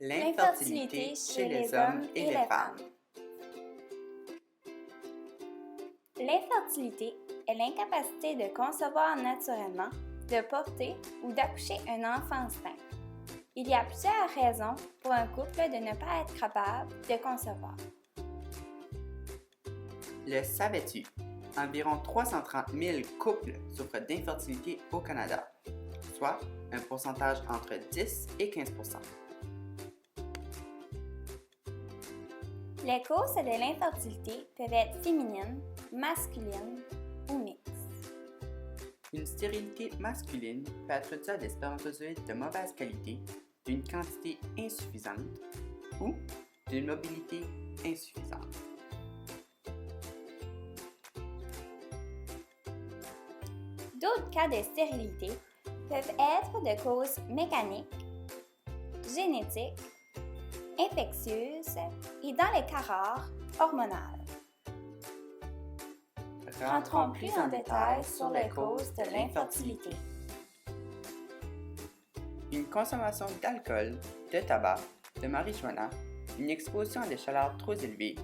L'infertilité chez les hommes et les femmes. L'infertilité est l'incapacité de concevoir naturellement, de porter ou d'accoucher un enfant sain. Il y a plusieurs raisons pour un couple de ne pas être capable de concevoir. Le savais-tu? Environ 330 000 couples souffrent d'infertilité au Canada, soit un pourcentage entre 10 et 15 %. Les causes de l'infertilité peuvent être féminines, masculines ou mixtes. Une stérilité masculine peut être due à des spermatozoïdes de mauvaise qualité, d'une quantité insuffisante ou d'une mobilité insuffisante. D'autres cas de stérilité peuvent être de causes mécaniques, génétiques, infectieuses et, dans les cas rares, hormonales. Rentrons plus en détail sur les causes de l'infertilité. Une consommation d'alcool, de tabac, de marijuana, une exposition à des chaleurs trop élevées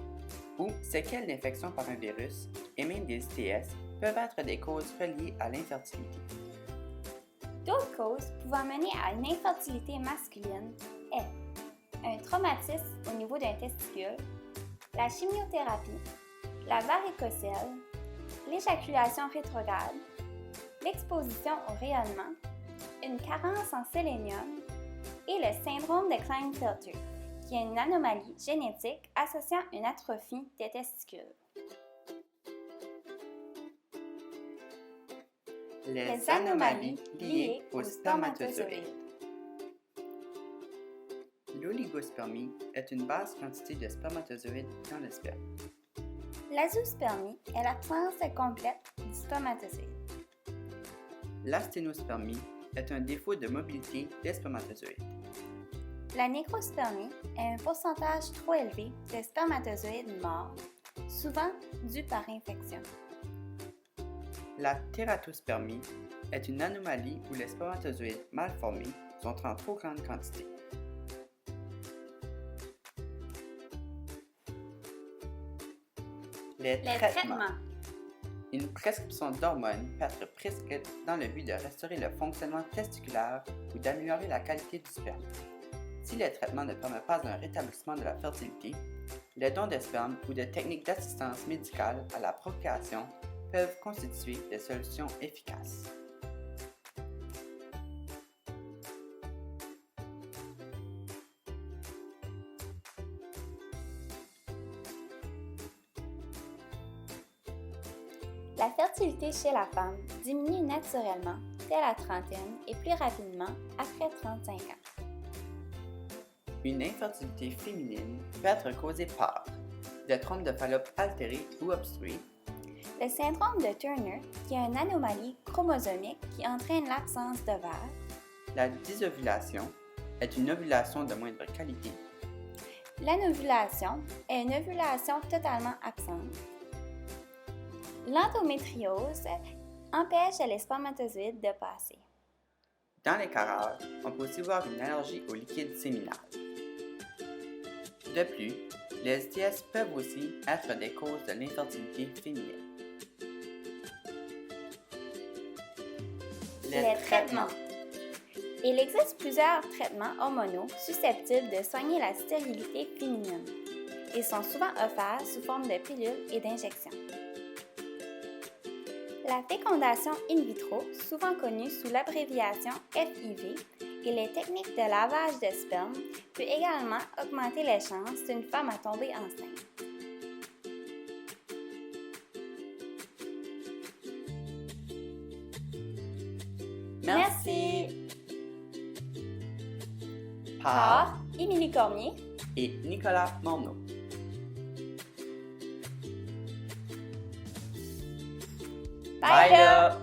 ou séquelles d'infection par un virus et même des ITS peuvent être des causes reliées à l'infertilité. D'autres causes pouvant mener à une infertilité masculine est un traumatisme au niveau d'un testicule, la chimiothérapie, la varicocèle, l'éjaculation rétrograde, l'exposition au rayonnement, une carence en sélénium et le syndrome de Klinefelter, qui est une anomalie génétique associant une atrophie des testicules. Les anomalies liées aux spermatozoïdes. L'oligospermie est une basse quantité de spermatozoïdes dans le sperme. L'azoospermie est l'absence complète du spermatozoïde. L'asténospermie est un défaut de mobilité des spermatozoïdes. La nécrospermie est un pourcentage trop élevé de spermatozoïdes morts, souvent dû par infection. La tératospermie est une anomalie où les spermatozoïdes mal formés sont en trop grande quantité. Les traitements. Une prescription d'hormones peut être prescrite dans le but de restaurer le fonctionnement testiculaire ou d'améliorer la qualité du sperme. Si le traitement ne permet pas un rétablissement de la fertilité, les dons de sperme ou de techniques d'assistance médicale à la procréation peuvent constituer des solutions efficaces. La fertilité chez la femme diminue naturellement dès la trentaine et plus rapidement après 35 ans. Une infertilité féminine peut être causée par des trompes de Fallope altérées ou obstruées, le syndrome de Turner, qui est une anomalie chromosomique qui entraîne l'absence d'ovaires, la dysovulation est une ovulation de moindre qualité, l'anovulation est une ovulation totalement absente, l'endométriose empêche les spermatozoïdes de passer. Dans les cas rares, on peut aussi voir une allergie au liquide séminal. De plus, les ITS peuvent aussi être des causes de l'infertilité féminine. Les traitements. Il existe plusieurs traitements hormonaux susceptibles de soigner la stérilité féminine. Ils sont souvent offerts sous forme de pilules et d'injections. La fécondation in vitro, souvent connue sous l'abréviation FIV, et les techniques de lavage de sperme peut également augmenter les chances d'une femme à tomber enceinte. Merci! Par Émilie Cormier et Nicolas Morneau. Bye là!